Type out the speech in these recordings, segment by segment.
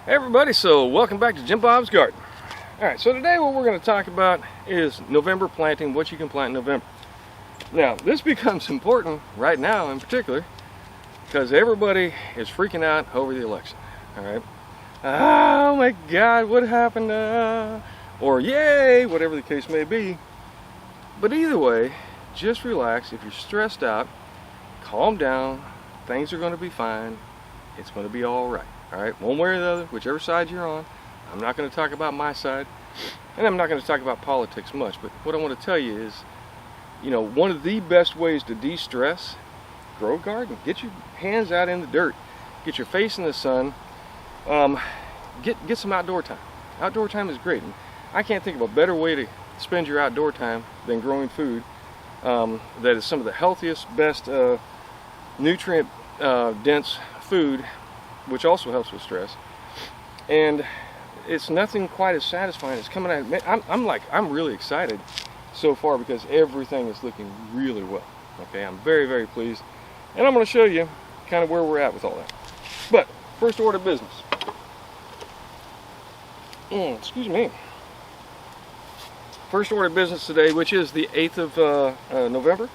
Hey everybody, so welcome back to Jim Bob's Garden. Alright, so today what we're going to talk about is November planting, what you can plant in November. Now, this becomes important right now in particular because everybody is freaking out over the election. Alright, oh my god, what happened? Or yay, whatever the case may be. But either way, just relax. If you're stressed out, calm down, things are going to be fine, it's going to be alright. Alright, one way or the other, whichever side you're on. I'm not going to talk about my side, and I'm not going to talk about politics much, but what I want to tell you is, you know, one of the best ways to de-stress, grow a garden. Get your hands out in the dirt, get your face in the sun, get some outdoor time. Outdoor time is great. And I can't think of a better way to spend your outdoor time than growing food that is some of the healthiest, best nutrient dense food, which also helps with stress. And it's nothing quite as satisfying as coming out. I'm really excited so far because everything is looking really well. Okay, I'm very, very pleased, and I'm going to show you kind of where we're at with all that. But first order of business. Excuse me. First order of business today, which is the 8th of November.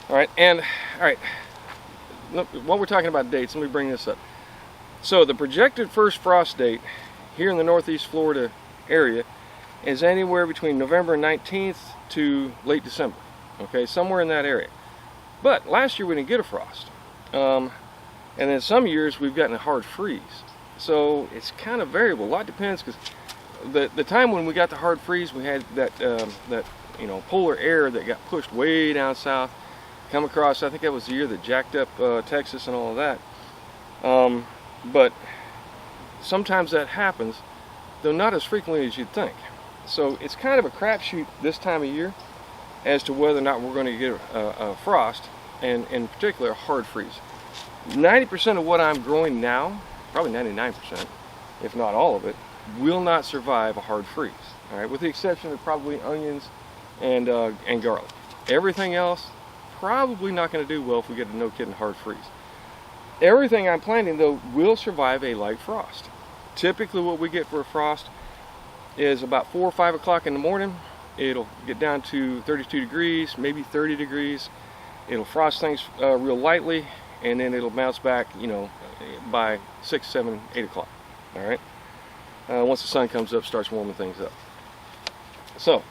All right, while we're talking about dates, let me bring this up. So the projected first frost date here in the Northeast Florida area is anywhere between November 19th to late December. Okay, somewhere in that area. But last year we didn't get a frost. And then some years we've gotten a hard freeze. So it's kind of variable. A lot depends, because the time when we got the hard freeze, we had that polar air that got pushed way down south, come across. I think that was the year that jacked up Texas and all of that. But sometimes that happens, though not as frequently as you'd think. So it's kind of a crapshoot this time of year as to whether or not we're going to get a frost, and in particular a hard freeze. 90% of what I'm growing now, probably 99%, if not all of it, will not survive a hard freeze. All right, with the exception of probably onions and garlic. Everything else probably not going to do well if we get a no-kidding hard freeze. Everything I'm planting, though, will survive a light frost. Typically what we get for a frost is about 4 or 5 o'clock in the morning. It'll get down to 32 degrees, maybe 30 degrees. It'll frost things real lightly, and then it'll bounce back, by 6, 7, 8 o'clock. All right? Once the sun comes up, starts warming things up. So,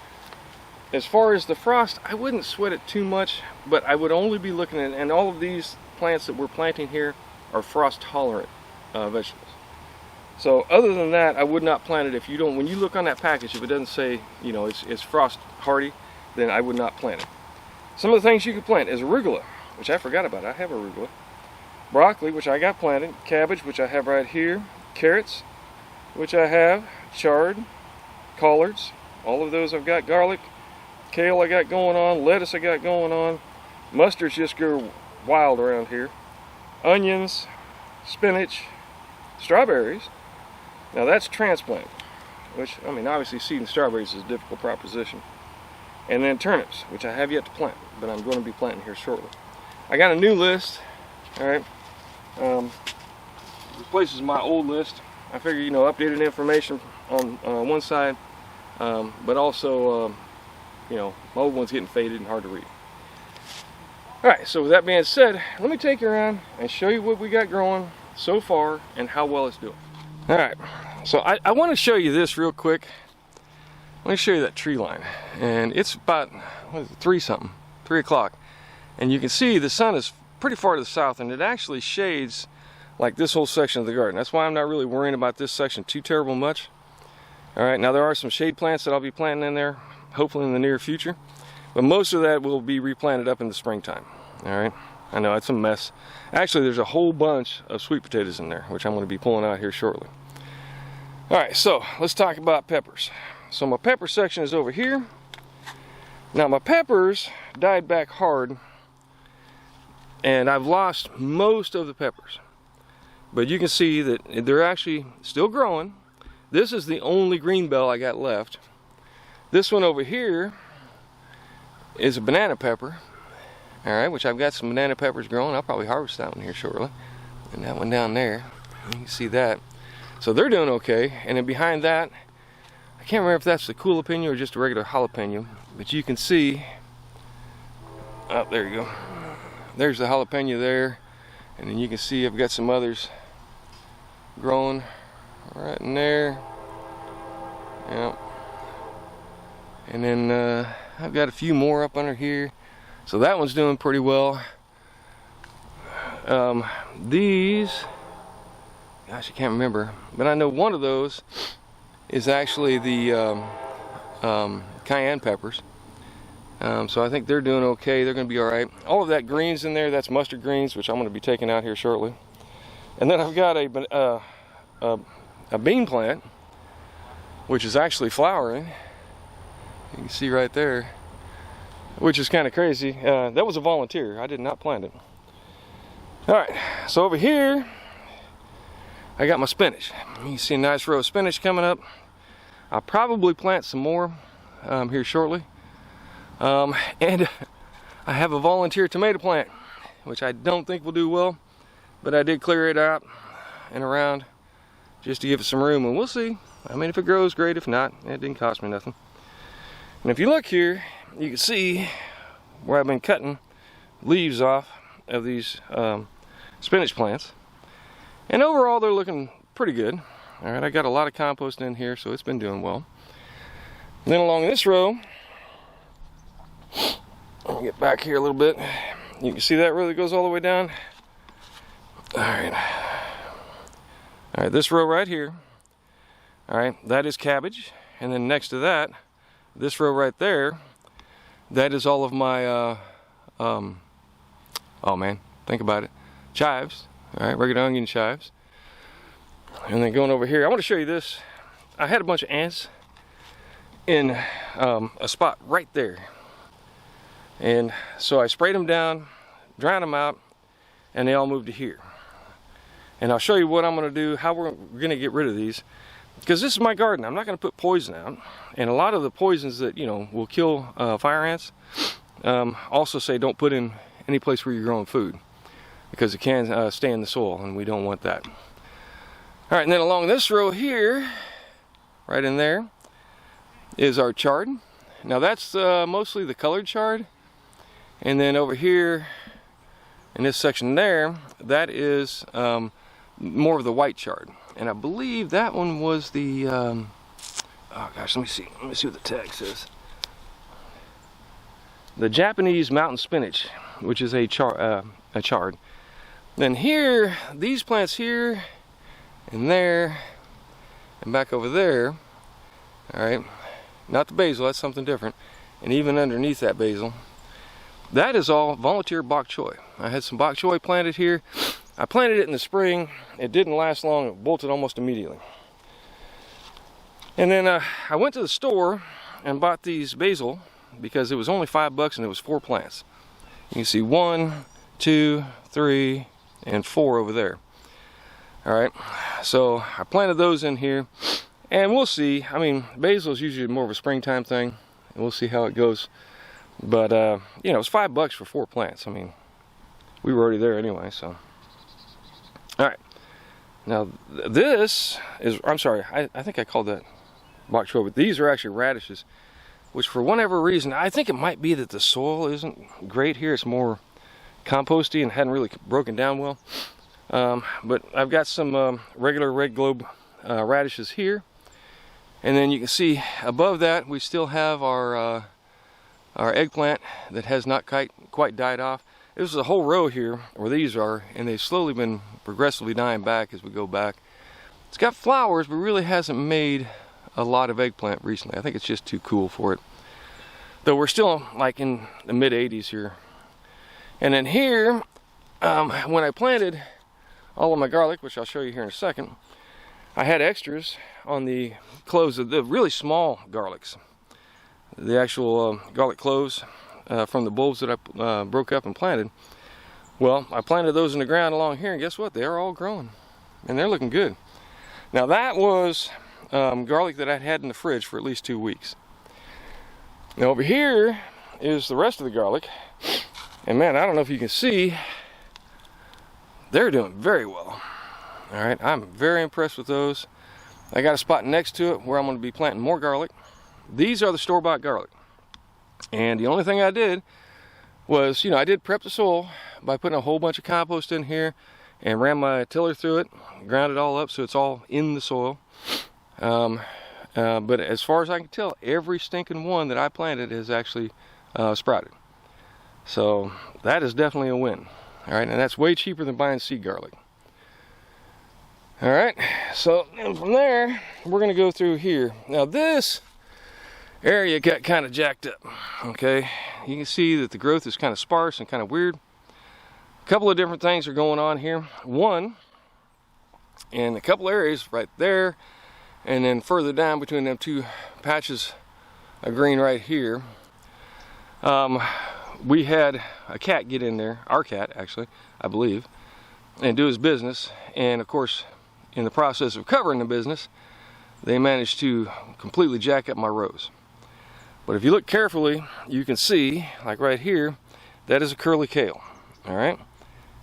as far as the frost, I wouldn't sweat it too much, but I would only be looking at, and all of these plants that we're planting here are frost tolerant vegetables. So other than that, I would not plant it if you don't. When you look on that package, if it doesn't say it's frost hardy, then I would not plant it. Some of the things you could plant is arugula, which I forgot about. I have arugula. Broccoli, which I got planted. Cabbage, which I have right here. Carrots, which I have. Chard, collards, all of those I've got. Garlic, kale I got going on. Lettuce I got going on. Mustards just grow wild around here. Onions, spinach, strawberries. Now that's transplant, which, obviously seeding strawberries is a difficult proposition. And then turnips, which I have yet to plant, but I'm going to be planting here shortly. I got a new list. All right, replaces my old list. I figure, updated information on one side, but also, my old one's getting faded and hard to read. Alright, so with that being said, let me take you around and show you what we got growing so far and how well it's doing. Alright, so I want to show you this real quick. Let me show you that tree line. And it's about, 3 o'clock. And you can see the sun is pretty far to the south, and it actually shades like this whole section of the garden. That's why I'm not really worrying about this section too terrible much. Alright, now there are some shade plants that I'll be planting in there, hopefully in the near future. But most of that will be replanted up in the springtime. Alright, I know it's a mess. Actually, there's a whole bunch of sweet potatoes in there, which I'm going to be pulling out here shortly. Alright, so let's talk about peppers. So my pepper section is over here. Now my peppers died back hard, and I've lost most of the peppers. But you can see that they're actually still growing. This is the only green bell I got left. This one over here is a banana pepper, alright, which I've got some banana peppers growing. I'll probably harvest that one here shortly. And that one down there, you can see that. So they're doing okay. And then behind that, I can't remember if that's the jalapeno or just a regular jalapeno, but you can see, oh, there you go. There's the jalapeno there. And then you can see I've got some others growing right in there. Yep. And then I've got a few more up under here. So that one's doing pretty well. These, gosh, I can't remember, but I know one of those is actually the cayenne peppers. So I think they're doing okay. They're going to be all right. All of that greens in there, that's mustard greens, which I'm going to be taking out here shortly. And then I've got a bean plant, which is actually flowering. You can see right there, which is kind of crazy. That was a volunteer. I did not plant it. All right, so over here, I got my spinach. You can see a nice row of spinach coming up. I'll probably plant some more here shortly. And I have a volunteer tomato plant, which I don't think will do well, but I did clear it out and around just to give it some room, and we'll see. I mean, if it grows, great. If not, it didn't cost me nothing. And if you look here, you can see where I've been cutting leaves off of these spinach plants. And overall, they're looking pretty good. All right, I got a lot of compost in here, so it's been doing well. And then along this row, let me get back here a little bit. You can see that really goes all the way down. All right, this row right here. All right, that is cabbage. And then next to that, this row right there, that is all of my, oh man, think about it, chives. All right, regular onion chives. And then going over here, I want to show you this. I had a bunch of ants in a spot right there. And so I sprayed them down, drowned them out, and they all moved to here. And I'll show you what I'm going to do, how we're going to get rid of these. Because this is my garden. I'm not going to put poison out. And a lot of the poisons that, you know, will kill fire ants also say don't put in any place where you're growing food. Because it can stay in the soil, and we don't want that. All right, and then along this row here, right in there, is our chard. Now that's mostly the colored chard. And then over here, in this section there, that is more of the white chard. And I believe that one was the, oh gosh, let me see what the tag says. The Japanese mountain spinach, which is a chard. Then here, these plants here, and there, and back over there, all right, not the basil, that's something different, and even underneath that basil, that is all volunteer bok choy. I had some bok choy planted here. I planted it in the spring. It didn't last long. It bolted almost immediately. And then I went to the store and bought these basil because it was only $5 and it was 4 plants. You can see 1, 2, 3, and 4 over there. All right, so I planted those in here, and we'll see. I mean, basil is usually more of a springtime thing, and we'll see how it goes. But you know, it's $5 for 4 plants. I mean, we were already there anyway, so. All right, now this is, I'm sorry, I think I called that bok choy, but these are actually radishes, which for whatever reason, I think it might be that the soil isn't great here. It's more composty and hadn't really broken down well. But I've got some regular red globe radishes here. And then you can see above that, we still have our eggplant that has not quite died off. There's a whole row here where these are, and they've slowly been progressively dying back as we go back. It's got flowers, but really hasn't made a lot of eggplant recently. I think it's just too cool for it. Though we're still like in the mid 80s here. And then here, when I planted all of my garlic, which I'll show you here in a second, I had extras on the cloves of the really small garlics. The actual garlic cloves from the bulbs that I broke up and planted. Well, I planted those in the ground along here, and guess what? They are all growing, and they're looking good. Now that was garlic that I'd had in the fridge for at least 2 weeks. Now over here is the rest of the garlic, and man, I don't know if you can see, they're doing very well. All right, I'm very impressed with those. I got a spot next to it where I'm going to be planting more garlic. These are the store-bought garlic. And the only thing I did was, I did prep the soil by putting a whole bunch of compost in here and ran my tiller through it, ground it all up so it's all in the soil. But as far as I can tell, every stinking one that I planted has actually sprouted. So that is definitely a win. All right, and that's way cheaper than buying seed garlic. All right, so and from there, we're gonna go through here. Now this area got kind of jacked up, okay? You can see that the growth is kind of sparse and kind of weird. A couple of different things are going on here. One, in a couple areas right there, and then further down between them two patches of green right here, we had a cat get in there, our cat actually, I believe, and do his business. And of course, in the process of covering the business, they managed to completely jack up my rows. But if you look carefully, you can see, like right here, that is a curly kale, all right?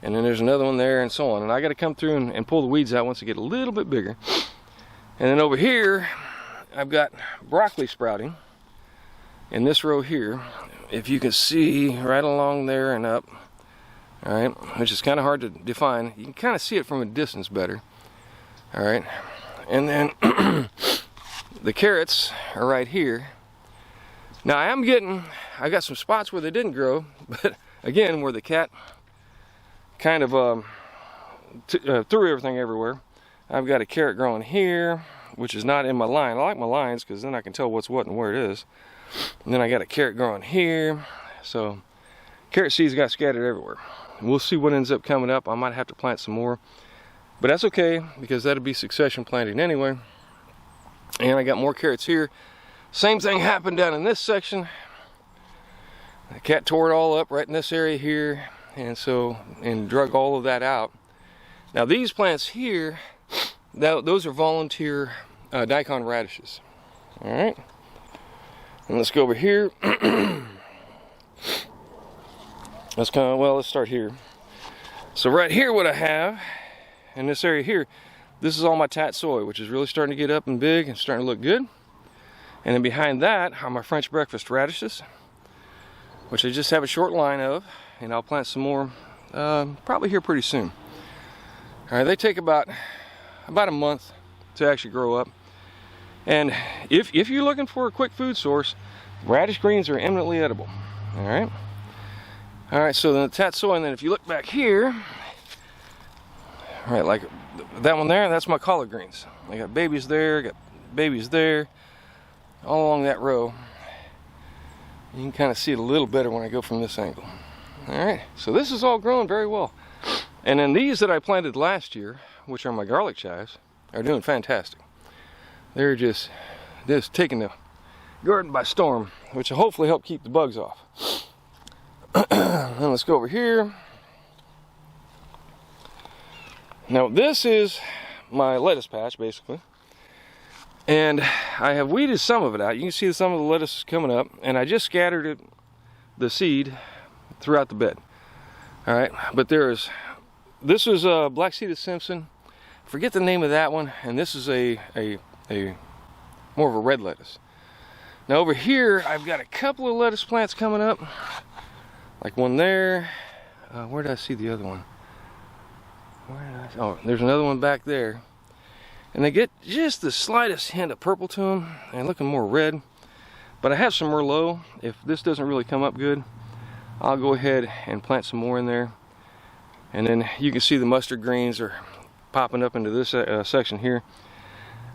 And then there's another one there and so on. And I gotta come through and pull the weeds out once they get a little bit bigger. And then over here, I've got broccoli sprouting in this row here. If you can see right along there and up, all right, which is kind of hard to define. You can kind of see it from a distance better. All right, and then the carrots are right here. Now I got some spots where they didn't grow, but again, where the cat kind of threw everything everywhere. I've got a carrot growing here, which is not in my line. I like my lines because then I can tell what's what and where it is. And then I got a carrot growing here. So carrot seeds got scattered everywhere. And we'll see what ends up coming up. I might have to plant some more. But that's okay, because that'll be succession planting anyway. And I got more carrots here. Same thing happened down in this section. The cat tore it all up right in this area here, and drug all of that out. Now these plants here, those are volunteer daikon radishes. All right, and let's go over here. Let's start here. So right here, what I have in this area here, this is all my tatsoi, which is really starting to get up and big and starting to look good. And then behind that are my French breakfast radishes, which I just have a short line of, and I'll plant some more probably here pretty soon. All right, they take about a month to actually grow up. And if you're looking for a quick food source, radish greens are eminently edible. All right, so then the tatsoi, and then if you look back here, right, like that one there, that's my collard greens. I got babies there, got babies there, all along that row. You can kind of see it a little better when I go from this angle. All right, so this is all growing very well. And then these that I planted last year, which are my garlic chives, are doing fantastic. They're just taking the garden by storm, which will hopefully help keep the bugs off. Then let's go over here. Now this is my lettuce patch basically, and I have weeded some of it out. You can see some of the lettuce is coming up, and I just scattered the seed throughout the bed. All right, but this was a black-seeded Simpson. Forget the name of that one, and this is a more of a red lettuce. Now over here, I've got a couple of lettuce plants coming up, like one there. Where did I see the other one? Oh, there's another one back there. And they get just the slightest hint of purple to them, and looking more red. But I have some Merlot. If this doesn't really come up good, I'll go ahead and plant some more in there. And then you can see the mustard greens are popping up into this section here.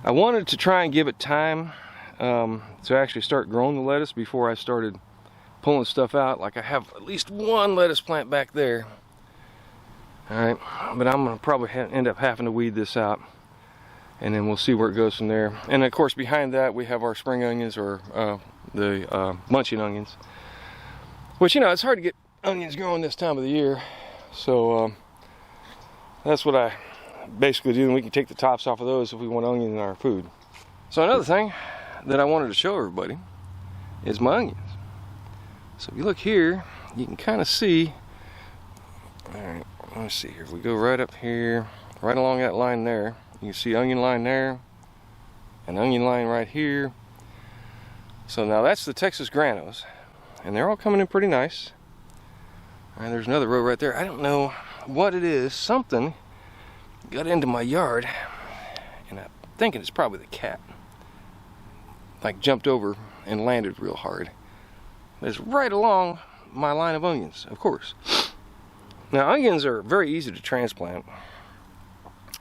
I wanted to try and give it time to actually start growing the lettuce before I started pulling stuff out. Like I have at least one lettuce plant back there. All right, but I'm gonna probably end up having to weed this out, and then we'll see where it goes from there. And of course, behind that we have our spring onions, or the munching onions, which, it's hard to get onions growing this time of the year. So that's what I basically do, and we can take the tops off of those if we want onion in our food. So another thing that I wanted to show everybody is my onions. So if you look here, you can kind of see. All right, let's see here. If we go right up here, right along that line there. You can see onion line there, an onion line right here. So now that's the Texas granos, and they're all coming in pretty nice. And there's another row right there. I don't know what it is. Something got into my yard, and I'm thinking it's probably the cat. Like jumped over and landed real hard. It's right along my line of onions, of course. Now onions are very easy to transplant.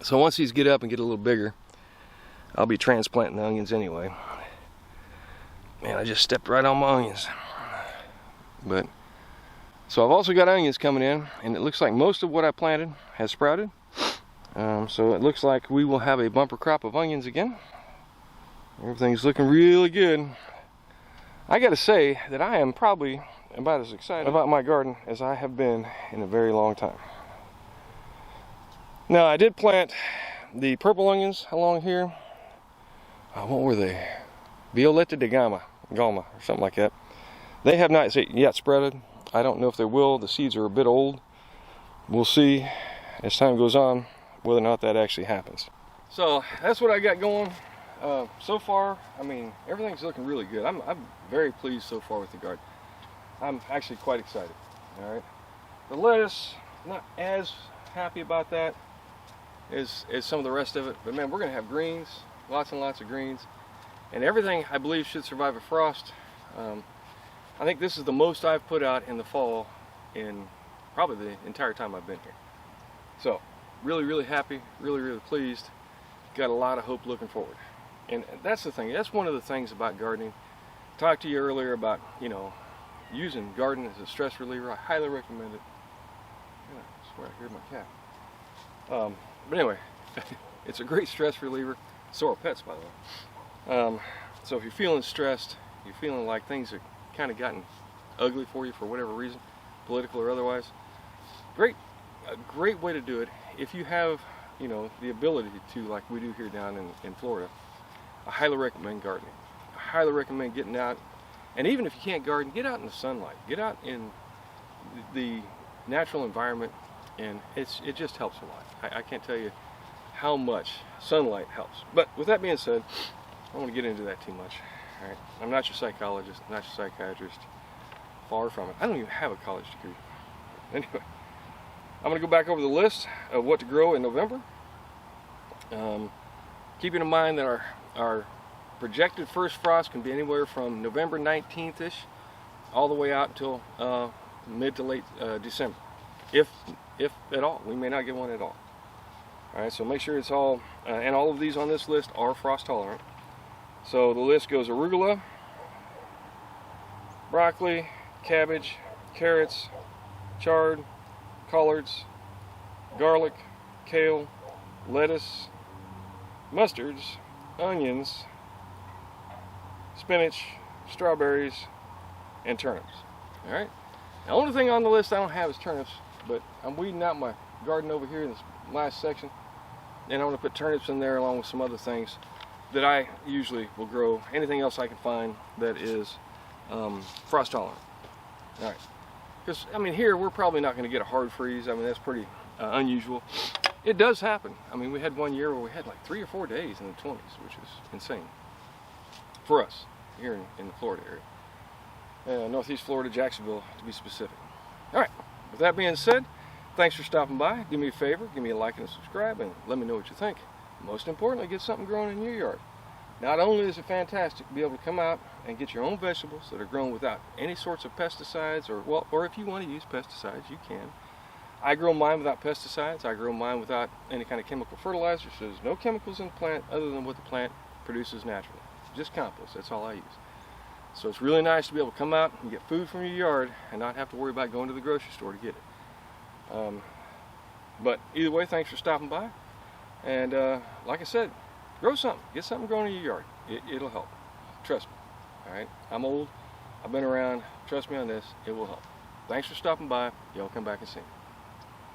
So once these get up and get a little bigger, I'll be transplanting the onions anyway. Man, I just stepped right on my onions. But so I've also got onions coming in, and it looks like most of what I planted has sprouted. So it looks like we will have a bumper crop of onions again. Everything's looking really good. I gotta say that I am probably about as excited about my garden as I have been in a very long time. Now I did plant the purple onions along here. What were they? Violeta de Gama or something like that. They have not yet sprouted. I don't know if they will. The seeds are a bit old. We'll see as time goes on whether or not that actually happens. So that's what I got going. So far, I mean, everything's looking really good. I'm very pleased so far with the garden. I'm actually quite excited. All right, the lettuce, not as happy about that as some of the rest of it, but man, we're gonna have greens, lots and lots of greens, and everything I believe should survive a frost. I think this is the most I've put out in the fall in probably the entire time I've been here. So really happy, really pleased. Got a lot of hope looking forward. And that's the thing, that's one of the things about gardening. I talked to you earlier about, you know, using garden as a stress reliever. I highly recommend it. Yeah, I swear I hear my cat. But anyway, it's a great stress reliever. So are pets, by the way. So if you're feeling stressed, you're feeling like things have kind of gotten ugly for you for whatever reason, political or otherwise, a great way to do it if you have, you know, the ability to, like we do here down in Florida. I highly recommend gardening. I highly recommend getting out, and even if you can't garden, get out in the sunlight, get out in the natural environment, and it just helps a lot. I can't tell you how much sunlight helps. But with that being said, I don't want to get into that too much. All right? I'm not your psychologist, I'm not your psychiatrist. Far from it. I don't even have a college degree. Anyway, I'm going to go back over the list of what to grow in November. Keeping in mind that our projected first frost can be anywhere from November 19th-ish all the way out until mid to late December, if at all. We may not get one at all. All right, so make sure it's all, and all of these on this list are frost tolerant. So the list goes arugula, broccoli, cabbage, carrots, chard, collards, garlic, kale, lettuce, mustards, onions, spinach, strawberries, and turnips. All right. The only thing on the list I don't have is turnips, but I'm weeding out my garden over here in this last section, and I'm going to put turnips in there along with some other things that I usually will grow. Anything else I can find that is frost tolerant. All right. Because I mean, here we're probably not going to get a hard freeze. I mean, that's pretty unusual. It does happen. I mean, we had one year where we had like 3 or 4 days in the 20s, which was insane for us here in the Florida area. Northeast Florida, Jacksonville, to be specific. All right, with that being said, thanks for stopping by. Do me a favor, give me a like and a subscribe, and let me know what you think. Most importantly, get something growing in your yard. Not only is it fantastic to be able to come out and get your own vegetables that are grown without any sorts of pesticides, or if you want to use pesticides, you can. I grow mine without pesticides. I grow mine without any kind of chemical fertilizer, so there's no chemicals in the plant other than what the plant produces naturally. Just compost, that's all I use. So it's really nice to be able to come out and get food from your yard and not have to worry about going to the grocery store to get it. But either way, thanks for stopping by. And like I said, grow something. Get something growing in your yard. It'll help. Trust me. All right? I'm old. I've been around. Trust me on this. It will help. Thanks for stopping by. Y'all come back and see me.